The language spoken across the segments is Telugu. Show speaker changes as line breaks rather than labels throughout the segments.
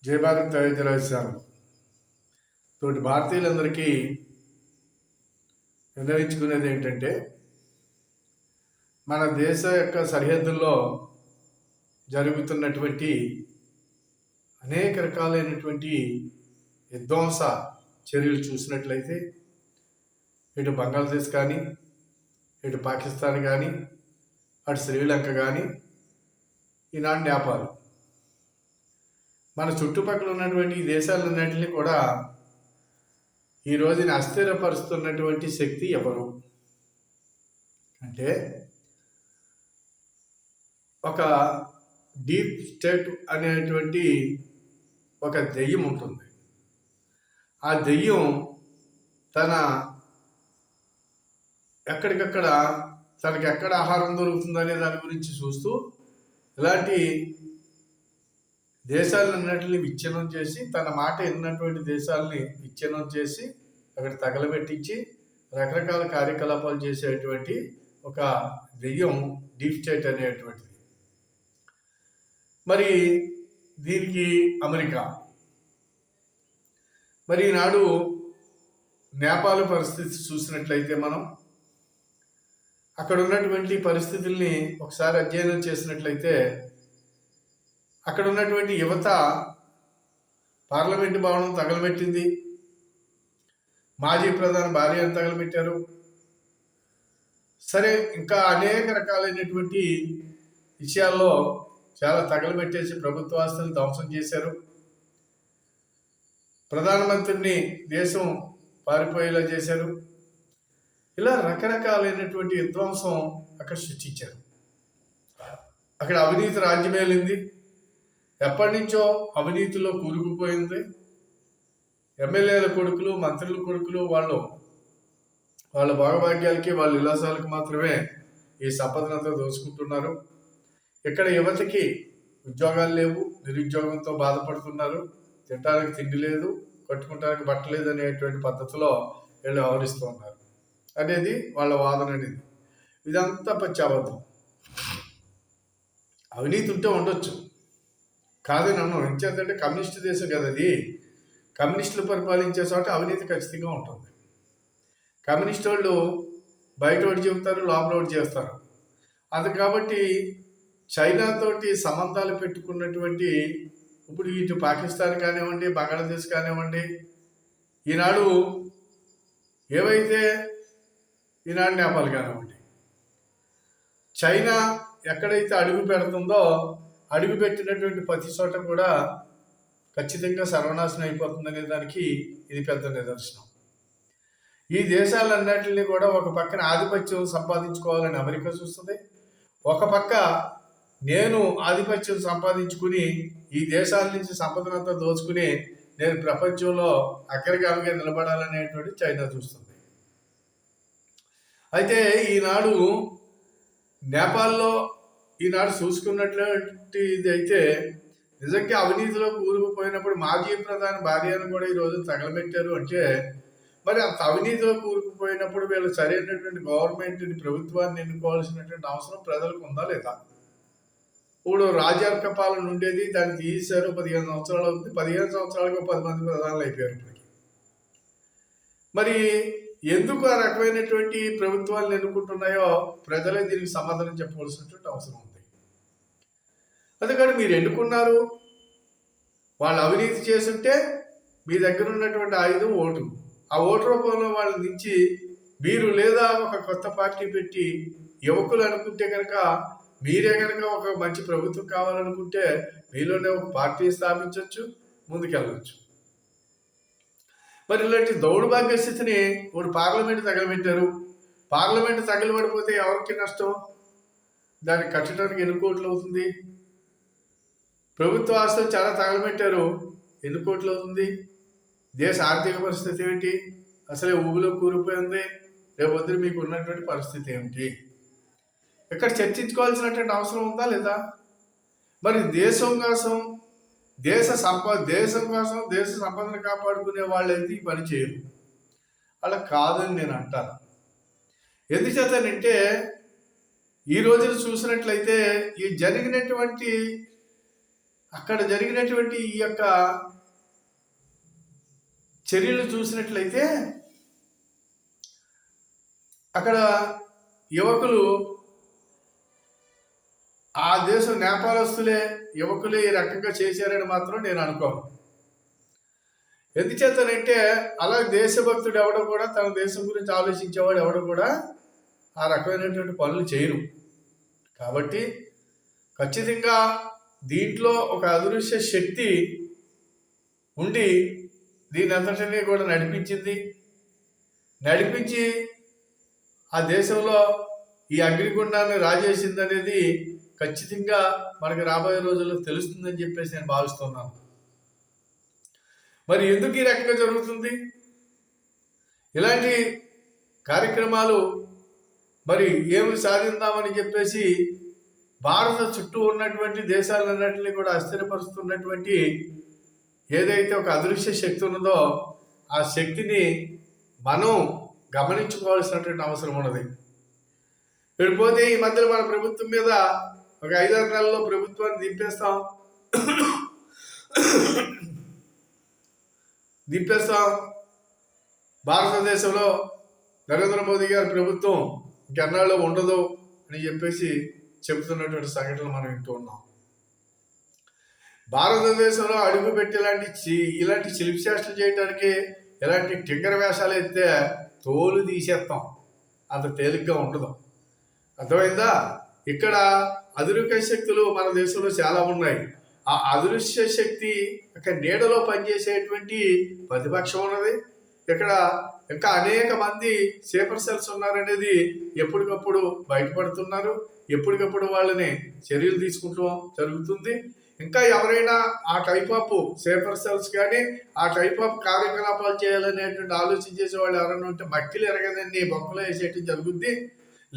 జై భారత్ రాజశాను తోటి భారతీయులందరికీ నిర్ణయించుకునేది ఏంటంటే, మన దేశ యొక్క సరిహద్దుల్లో జరుగుతున్నటువంటి అనేక రకాలైనటువంటి విధ్వంస చర్యలు చూసినట్లయితే, ఇటు బంగ్లాదేశ్ కానీ, ఇటు పాకిస్తాన్ కానీ, అటు శ్రీలంక కానీ, ఈనాడు నేపాల్, మన చుట్టుపక్కల ఉన్నటువంటి ఈ దేశాలన్నింటినీ కూడా ఈ రోజున అస్థిరపరుస్తున్నటువంటి శక్తి ఎవరు అంటే, ఒక డీప్ స్టేట్ అనేటువంటి ఒక దెయ్యం ఉంటుంది. ఆ దెయ్యం ఎక్కడికక్కడ తనకి ఎక్కడ ఆహారం దొరుకుతుందనే దాని గురించి చూస్తూ ఇలాంటి దేశాలన్నింటినీ విచ్ఛిన్నం చేసి, తన మాట విన్నటువంటి దేశాలని విచ్ఛిన్నం చేసి అక్కడ తగలబెట్టించి రకరకాల కార్యకలాపాలు చేసేటువంటి ఒక దెయ్యం డీప్ స్టేట్ అనేటువంటిది. మరి దీనికి అమెరికా, మరి ఈనాడు నేపాల్ పరిస్థితి చూసినట్లయితే, మనం అక్కడ ఉన్నటువంటి పరిస్థితుల్ని ఒకసారి అధ్యయనం చేసినట్లయితే, అక్కడ ఉన్నటువంటి యువత పార్లమెంటు భవనం తగలబెట్టింది, మాజీ ప్రధాని భార్యను తగలబెట్టారు. సరే, ఇంకా అనేక రకాలైనటువంటి విషయాల్లో చాలా తగలబెట్టేసి ప్రభుత్వ ఆస్తులను ధ్వంసం చేశారు. ప్రధానమంత్రిని దేశం పారిపోయేలా చేశారు. ఇలా రకరకాలైనటువంటి విధ్వంసం అక్కడ సృష్టించారు. అక్కడ అవినీతి రాజ్యమేలింది. ఎప్పటి నుంచో అవినీతిలో కూరుకుపోయింది. ఎమ్మెల్యేల కొడుకులు, మంత్రుల కొడుకులు వాళ్ళ భాగభాగ్యాలకి, వాళ్ళ విలాసాలకు మాత్రమే ఈ సంపదనంతా దోచుకుంటున్నారు. ఇక్కడ యువతకి ఉద్యోగాలు లేవు, నిరుద్యోగంతో బాధపడుతున్నారు, తినడానికి తిండి లేదు, కట్టుకుంటానికి బట్ట లేదు అనేటువంటి పద్ధతిలో వీళ్ళు వ్యవహరిస్తూ ఉన్నారు అనేది వాళ్ళ వాదన. అనేది ఇదంతా పచ్చి అబద్ధం. అవినీతి ఉంటే ఉండొచ్చు, కాదని అన్నాం. ఎంచేతంటే కమ్యూనిస్ట్ దేశం కదా అది. కమ్యూనిస్టులు పరిపాలించే చోట అవినీతి ఖచ్చితంగా ఉంటుంది. కమ్యూనిస్ట్ వాళ్ళు బయట ఒకటి చెబుతారు, లోపల ఒకటి చేస్తారు. అది కాబట్టి చైనాతోటి సంబంధాలు పెట్టుకున్నటువంటి ఇప్పుడు ఇటు పాకిస్తాన్ కానివ్వండి, బంగ్లాదేశ్ కానివ్వండి, ఈనాడు ఈనాడు నేపాల్ కానివ్వండి, చైనా ఎక్కడైతే అడుగు పెడుతుందో అడుగు పెట్టినటువంటి ప్రతి చోట కూడా ఖచ్చితంగా సర్వనాశనం అయిపోతుందనే దానికి ఇది పెద్ద నిదర్శనం. ఈ దేశాలన్నింటినీ కూడా ఒక పక్కన ఆధిపత్యం సంపాదించుకోవాలని అమెరికా చూస్తుంది, ఒక పక్క నేను ఆధిపత్యం సంపాదించుకుని ఈ దేశాల నుంచి సంపదనంతా దోచుకుని నేను ప్రపంచంలో అగ్రగామిగా నిలబడాలనేటువంటి చైనా చూస్తుంది. అయితే ఈనాడు నేపాల్లో చూసుకున్నటువంటి ఇది అయితే నిజంగా అవినీతిలో కూరుకుపోయినప్పుడు మాజీ ప్రధాని భార్యను కూడా ఈరోజు తగలబెట్టారు అంటే, మరి అంత అవినీతిలో కూరుకుపోయినప్పుడు వీళ్ళు సరైనటువంటి గవర్నమెంట్ని, ప్రభుత్వాన్ని ఎన్నుకోవాల్సినటువంటి అవసరం ప్రజలకు ఉందా లేదా? ఇప్పుడు రాజార్క పాలన ఉండేది, దాన్ని తీశారు. 15 సంవత్సరాలు అవుతుంది. 15 సంవత్సరాలకు 10 మంది ప్రధానులు అయిపోయారు ఇప్పటికి. మరి ఎందుకు ఆ రకమైనటువంటి ప్రభుత్వాలను ఎన్నుకుంటున్నాయో ప్రజలే దీనికి సమాధానం చెప్పవలసినటువంటి అవసరం ఉంది. అందుకని మీరు ఎన్నుకున్నారు, వాళ్ళు అవినీతి చేస్తుంటే మీ దగ్గర ఉన్నటువంటి ఆయుధం ఓటు. ఆ ఓటు రూపంలో వాళ్ళ నుంచి మీరు లేదా ఒక కొత్త పార్టీ పెట్టి యువకులు అనుకుంటే కనుక, మీరే కనుక ఒక మంచి ప్రభుత్వం కావాలనుకుంటే మీలోనే ఒక పార్టీ స్థాపించవచ్చు, ముందుకెళ్ళవచ్చు. మరి ఇలాంటి దౌర్భాగ్య స్థితిని ఇప్పుడు పార్లమెంట్ తగలబెట్టారు. పార్లమెంట్ తగలబడిపోతే ఎవరికి నష్టం? దాన్ని కట్టడానికి ఎన్ని కోట్లు అవుతుంది? ప్రభుత్వ ఆస్తులు చాలా తగలబెట్టారు, ఎన్ని కోట్లు అవుతుంది? దేశ ఆర్థిక పరిస్థితి ఏమిటి? అసలే ఊబిలో కూరిపోయింది. రేపొద్దు మీకు ఉన్నటువంటి పరిస్థితి ఏమిటి? ఇక్కడ చర్చించుకోవాల్సినటువంటి అవసరం ఉందా లేదా? మరి దేశం కోసం దేశ సంపదను కాపాడుకునే వాళ్ళు అయితే ఈ పని చేయరు. అలా కాదని నేను అంటాను. ఎందుచేతనంటే ఈ రోజున చూసినట్లయితే ఈ జరిగినటువంటి అక్కడ జరిగినటువంటి ఈ యొక్క చర్యలు చూసినట్లయితే అక్కడ యువకులు ఆ దేశం నేపాలస్తులే యువకులే ఈ రకంగా చేశారని మాత్రం నేను అనుకోను. ఎందుచేతనంటే అలా దేశభక్తుడు ఎవడో కూడా తన దేశం గురించి ఆలోచించేవాడు ఎవడో కూడా ఆ రకమైనటువంటి పనులు చేయరు. కాబట్టి ఖచ్చితంగా దీంట్లో ఒక అదృశ్య శక్తి ఉండి దీని అంతటినీ కూడా నడిపించి ఆ దేశంలో ఈ అగ్నిగుండాన్ని రాజేసింది అనేది ఖచ్చితంగా మనకి రాబోయే రోజుల్లో తెలుస్తుందని చెప్పేసి నేను భావిస్తున్నాను. మరి ఎందుకు ఈ రకంగా జరుగుతుంది? ఇలాంటి కార్యక్రమాలు మరి ఏమి సాధిద్దామని చెప్పేసి భారత చుట్టూ ఉన్నటువంటి దేశాలన్నింటినీ కూడా అస్థిరపరుస్తున్నటువంటి ఏదైతే ఒక అదృశ్య శక్తి ఉన్నదో ఆ శక్తిని మనం గమనించుకోవాల్సినటువంటి అవసరం ఉన్నది. వెళ్ళిపోతే ఈ మధ్యలో మన ప్రభుత్వం మీద ఒక 5-6 నెలల్లో ప్రభుత్వాన్ని దింపేస్తాం. భారతదేశంలో నరేంద్ర మోదీ గారి ప్రభుత్వం ఇంకెన్నాళ్ళు ఉండదు అని చెప్పేసి చెబుతున్నటువంటి సంఘటనలు మనం వింటూ ఉన్నాం. భారతదేశంలో అడుగు పెట్టి ఇలాంటి చిలిపిచేష్టలు చేయడానికి ఇలాంటి టింగర వేషాలు అయితే తోలు తీసేస్తాం, అంత తేలిగ్గా ఉండదు. అర్థమైందా? ఇక్కడ అదృశ్య శక్తులు మన దేశంలో చాలా ఉన్నాయి. ఆ అదృశ్య శక్తి ఇక్కడ నీడలో పనిచేసేటువంటి ప్రతిపక్షం ఉన్నది. ఇక్కడ ఇంకా అనేక మంది సేఫర్ సెల్స్ ఉన్నారనేది ఎప్పటికప్పుడు బయటపడుతున్నారు. ఎప్పటికప్పుడు వాళ్ళని చర్యలు తీసుకుంటాం జరుగుతుంది. ఇంకా ఎవరైనా ఆ టైప్ ఆఫ్ సేఫర్ సెల్స్ కానీ ఆ టైప్ ఆఫ్ కార్యకలాపాలు చేయాలనేటువంటి ఆలోచన చేసే వాళ్ళు ఎవరైనా ఉంటే మట్టిలు ఎరగదండి బొక్కలు వేసేయటం జరుగుద్ది,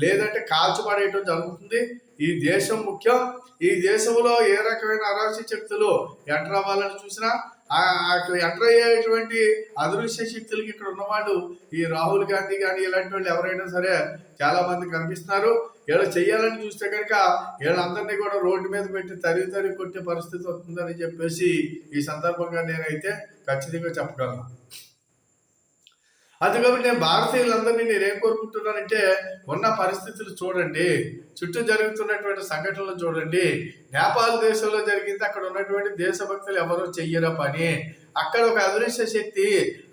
లేదంటే కాల్చిపడేయటం జరుగుతుంది. ఈ దేశం ముఖ్యం. ఈ దేశంలో ఏ రకమైన అరాచక శక్తులు ఎంటర్ అవ్వాలని చూసినా ఎంటర్ అయ్యేటువంటి అదృశ్య శక్తులకి ఇక్కడ ఉన్నవాళ్ళు ఈ రాహుల్ గాంధీ కానీ ఇలాంటి వాళ్ళు ఎవరైనా సరే చాలా మంది కనిపిస్తున్నారు. వీళ్ళు చెయ్యాలని చూస్తే కనుక వీళ్ళందరినీ కూడా రోడ్డు మీద పెట్టి తరి కొట్టే పరిస్థితి వస్తుందని చెప్పేసి ఈ సందర్భంగా నేనైతే ఖచ్చితంగా చెప్పగలను. అందుకని నేను భారతీయులందరినీ నేనేం కోరుకుంటున్నానంటే ఉన్న పరిస్థితులు చూడండి, చుట్టూ జరుగుతున్నటువంటి సంఘటనలు చూడండి. నేపాల్ దేశంలో జరిగింది, అక్కడ ఉన్నటువంటి దేశభక్తులు ఎవరో చెయ్యరా పని. అక్కడ ఒక అదృశ్య శక్తి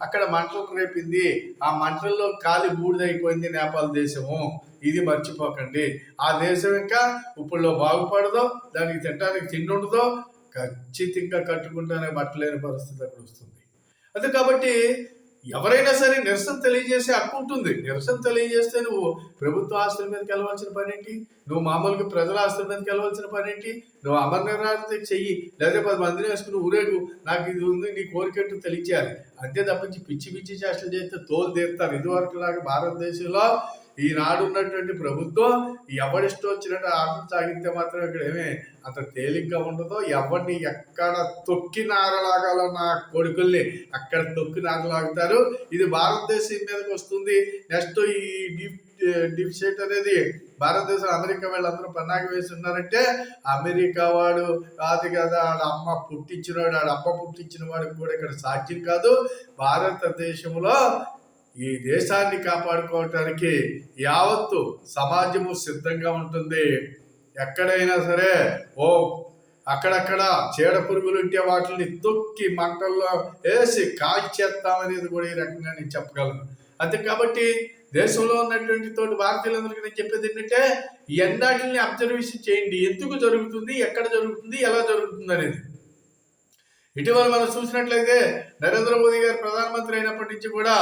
అక్కడ మంటలు రేపింది, ఆ మంటల్లో కాలి బూడిదైపోయింది నేపాల్ దేశము. ఇది మర్చిపోకండి. ఆ దేశం ఇంకా ఇప్పుడు బాగుపడదో, దానికి తినడానికి తిండి ఉండదో, ఖచ్చితంగా కట్టుకుంటానే బట్టలేని పరిస్థితి అక్కడ వస్తుంది. అంతే కాబట్టి ఎవరైనా సరే నిరసన తెలియజేసే హక్కు ఉంటుంది. నిరసన తెలియజేస్తే నువ్వు ప్రభుత్వ ఆస్తుల మీదకి వెళ్ళవలసిన పని ఏంటి? నువ్వు మామూలుగా ప్రజల ఆస్తుల మీదకి వెళ్ళవలసిన పని ఏంటి? నువ్వు అమర నిరాధన చెయ్యి, లేదా 10 మందిని వేసుకుని ఊరేగు, నాకు ఇది ఉంది నీ కోరికట్టు తెలియచేయాలి. అంతే తప్పించి పిచ్చి చేష్టలు చేస్తే తోలు తీస్తారు. ఇదివరకు లాగా భారతదేశంలో ఈనాడు ఉన్నటువంటి ప్రభుత్వం ఎవరిష్టం వచ్చినట్టు ఆటలు సాగితే మాత్రం ఇక్కడ ఏమీ అంత తేలిగ్గా ఉండదు. ఎవరిని ఎక్కడ తొక్కి నారలాగాలో నా కొడుకుల్ని అక్కడ తొక్కి నారలాగుతారు. ఇది భారతదేశం మీదకి వస్తుంది. నెక్స్ట్ ఈ డీప్ స్టేట్ అనేది భారతదేశం అమెరికా వాళ్ళందరూ పన్నాగ వేసి ఉన్నారంటే అమెరికా వాడు కాదు కదా, ఆడ అమ్మ పుట్టించినవాడు, ఆడ అమ్మ పుట్టించిన వాడికి కూడా ఇక్కడ సాధ్యం కాదు. భారతదేశంలో ఈ దేశాన్ని కాపాడుకోవటానికి యావత్తు సమాజము సిద్ధంగా ఉంటుంది. ఎక్కడైనా సరే అక్కడక్కడ చీడ పురుగులు ఉంటే వాటిని తొక్కి మంటల్లో వేసి కాల్చేస్తామనేది కూడా ఈ రకంగా నేను చెప్పగలను. అంతే కాబట్టి దేశంలో ఉన్నటువంటి తోటి భారతీయులందరికీ నేను చెప్పేది ఏంటంటే ఎన్నాటిని అబ్జర్వేషన్ చేయండి. ఎందుకు జరుగుతుంది, ఎక్కడ జరుగుతుంది, ఎలా జరుగుతుంది అనేది. ఇటీవల మనం చూసినట్లయితే నరేంద్ర మోదీ గారు ప్రధానమంత్రి అయినప్పటి నుంచి కూడా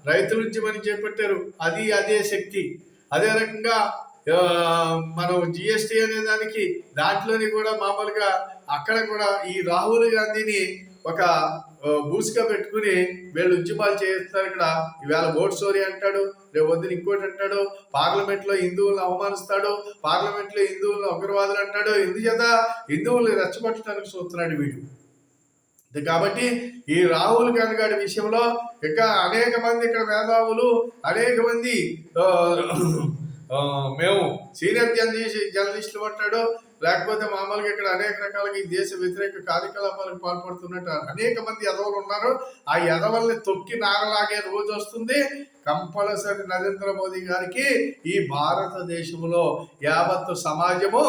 రైతుల నుంచి మనం చేపట్టారు. అదే శక్తి. అదే రకంగా మనం జిఎస్టీ అనే దానికి దాంట్లోని కూడా మామూలుగా అక్కడ కూడా ఈ రాహుల్ గాంధీని ఒక బూస్గా పెట్టుకుని వీళ్ళు ఉద్యమాలు చేస్తారు. ఇక్కడ ఈవేళ ఓట్ స్టోరీ అంటాడు, రేపు వద్దున ఇంకోటి అంటాడు, పార్లమెంట్లో హిందువులను అవమానిస్తాడు, పార్లమెంట్లో హిందువులను ఉగ్రవాదులు అంటాడు. ఎందుచేత హిందువుల్ని రెచ్చగొట్టడానికి చూస్తున్నాడు వీడు. కాబట్టి ఈ రాహుల్ గాంధీ గారి విషయంలో ఇంకా అనేక మంది ఇక్కడ మేధావులు, అనేక మంది మేము సీనియర్ జర్నలిస్టులు అంటాడు, లేకపోతే మామూలుగా ఇక్కడ అనేక రకాలుగా ఈ దేశ వ్యతిరేక కార్యకలాపాలకు పాల్పడుతున్నట్టు అనేక మంది ఎదవలు ఉన్నారు. ఆ ఎదవల్ని తొక్కి నాగలాగే రోజు వస్తుంది. కంపల్సరీ నరేంద్ర మోదీ గారికి ఈ భారతదేశంలో యావత్తు సమాజము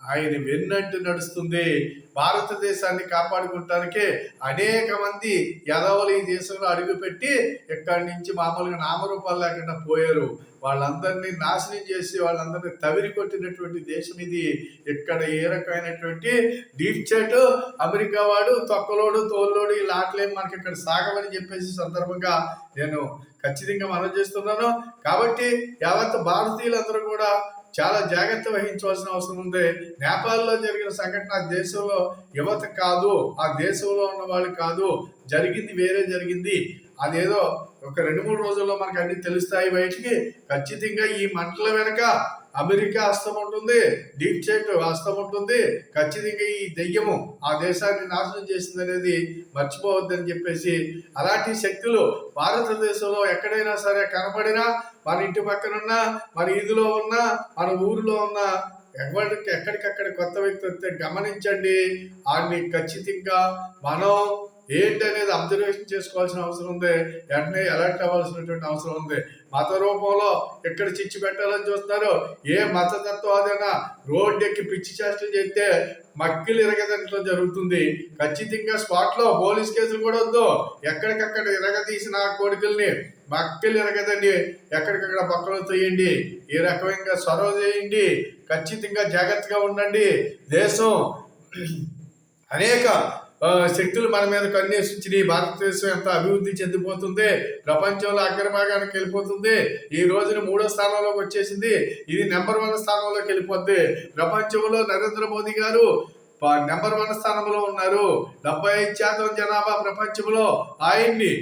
ఆయన వెన్నంటి నడుస్తుంది. భారతదేశాన్ని కాపాడుకుంటానికి అనేక మంది ఎదవలు ఈ దేశంలో అడుగుపెట్టి ఇక్కడి నుంచి మామూలుగా నామరూపాలు లేకుండా పోయారు. వాళ్ళందరినీ నాశనం చేసి వాళ్ళందరినీ తవిరి కొట్టినటువంటి దేశం ఇది. ఇక్కడ ఏ రకమైనటువంటి డీప్ స్టేట్ అమెరికా వాడు తొక్కలోడు తోల్లోడు ఈ లాట్లేం మనకి ఇక్కడ సాగమని చెప్పేసి సందర్భంగా నేను ఖచ్చితంగా మనం చేస్తున్నాను. కాబట్టి యావత్ భారతీయులందరూ కూడా చాలా జాగ్రత్త వహించవలసిన అవసరం ఉంది. నేపాల్లో జరిగిన సంఘటన ఆ దేశంలో యువత కాదు, ఆ దేశంలో ఉన్న వాళ్ళు కాదు, జరిగింది వేరే జరిగింది. అదేదో ఒక 2-3 రోజుల్లో మనకు అన్ని తెలుస్తాయి బయటికి. ఖచ్చితంగా ఈ మంటల వెనక అమెరికా హస్తం ఉంటుంది, డీప్ స్టేట్ హస్తం ఉంటుంది. ఖచ్చితంగా ఈ దెయ్యము ఆ దేశాన్ని నాశనం చేసింది అనేది మర్చిపోవద్దని చెప్పేసి, అలాంటి శక్తులు భారతదేశంలో ఎక్కడైనా సరే కనపడినా, మన ఇంటి పక్కనున్నా, మన ఈదులో ఉన్నా, మన ఊరిలో ఉన్నా, ఎక్కడికక్కడ కొత్త వ్యక్తి వస్తే గమనించండి. వాడిని ఖచ్చితంగా మనం ఏంటనేది అబ్జర్వేషన్ చేసుకోవాల్సిన అవసరం ఉంది. వెంటనే అలర్ట్ అవ్వాల్సినటువంటి అవసరం ఉంది. మత రూపంలో ఎక్కడ చిచ్చు పెట్టాలని చూస్తారు. ఏ మతతత్వాదైనా రోడ్డు ఎక్కి పిచ్చి చేష్టలు చేస్తే మక్కిలు ఇరగదంటం జరుగుతుంది. ఖచ్చితంగా స్పాట్లో పోలీస్ కేసులు కూడా వద్దు. ఎక్కడికక్కడ ఇరగదీసిన కోడికల్ని మక్కిలు ఇరగదండి, ఎక్కడికక్కడ పక్కన తోయండి. ఈ రకమైన చొరవ చేయండి. ఖచ్చితంగా జాగ్రత్తగా ఉండండి. దేశం అనేక శక్తులు మన మీద కన్నేసించినాయి. భారతదేశం ఎంత అభివృద్ధి చెందిపోతుంది, ప్రపంచంలో అగ్రభాగానికి వెళ్ళిపోతుంది. ఈ రోజున 3వ స్థానంలోకి వచ్చేసింది. ఇది నెంబర్ 1 స్థానంలోకి వెళ్ళిపోద్ది. ప్రపంచంలో నరేంద్ర మోదీ గారు నెంబర్ 1 స్థానంలో ఉన్నారు. 75% జనాభా ప్రపంచంలో ఆయన్ని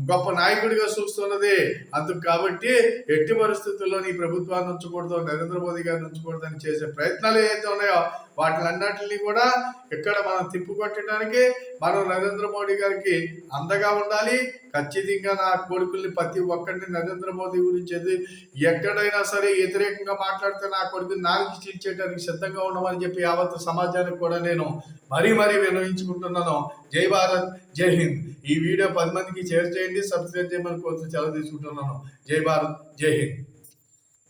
గొప్ప నాయకుడిగా చూస్తున్నది. అందుకు కాబట్టి ఎట్టి పరిస్థితుల్లో ఈ ప్రభుత్వాన్ని ఉంచకూడదు, నరేంద్ర మోదీ గారిని ఉంచకూడదని చేసే ప్రయత్నాలు ఏవైతే ఉన్నాయో వాటిలన్నిటిని కూడా ఇక్కడ మనం తిప్పుకొట్టడానికి మనం నరేంద్ర మోడీ గారికి అండగా ఉండాలి. ఖచ్చితంగా నా కొడుకుల్ని ప్రతి ఒక్కరిని నరేంద్ర మోదీ గురించి ఎక్కడైనా సరే వ్యతిరేకంగా మాట్లాడితే నా కొడుకుని నాలుగు చీల్చేయడానికి సిద్ధంగా ఉండమని చెప్పి యావత్ సమాజానికి కూడా నేను మరీ విన్నవించుకుంటున్నాను. జై భారత్, జై హింద్. ఈ వీడియో 10 మందికి షేర్ చేయండి, సబ్స్క్రైబ్ చేయమని కోరుతూ సెలవు తీసుకుంటున్నాను. జై భారత్, జై హింద్.